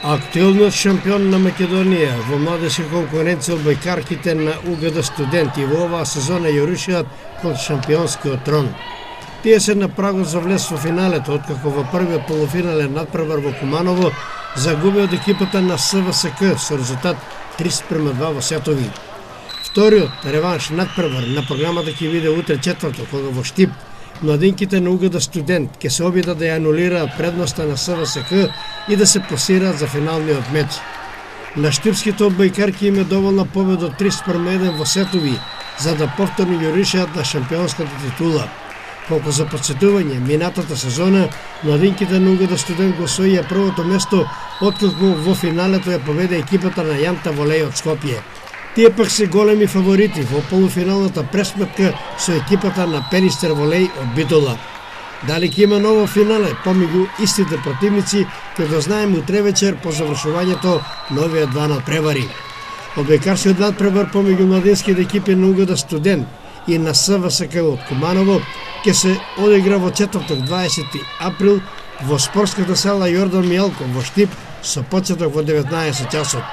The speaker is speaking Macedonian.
Актуелниот шампион на Македонија во младежка конкуренција одбојкарките на УГД студенти во оваа сезона ја рушиат кон шампионскиот трон. Тие се на прагот за влез во финалето, откако во првиот полуфинален надпревар во Куманово загуби од екипата на СВСК со резултат 30:2 во сетови. Вториот реванш надпревар на програмата ќе биде утре четврток, кога во Штип младинките на УГД студент ќе се обидат да ја анулираат предноста на СВСК и да се пласираат за финалниот меч. На штипските одбојкарки им е доволна победа од 30:1 во сетови, за да повторно ја решат на шампионската титула. Колку за подсетување, минатата сезона младинките на УГД студент го освоија првото место, откако во финалето ја победи екипата на Јанта Волеј од Скопје. Тие пак се големи фаворити во полуфиналната пресметка со екипата на Перистер Волеј од Битола. Дали ќе има ново финале помеѓу истите противници, ќе дознаеме утре вечер по завршувањето на овие два надпревари. Одбојкарскиот надпревар помеѓу младинските екипи на УГД студент и на СВСК од Куманово ќе се одигра во четврток 20 април во спортската сала Јордан Мијалков во Штип со почеток во 19 часот.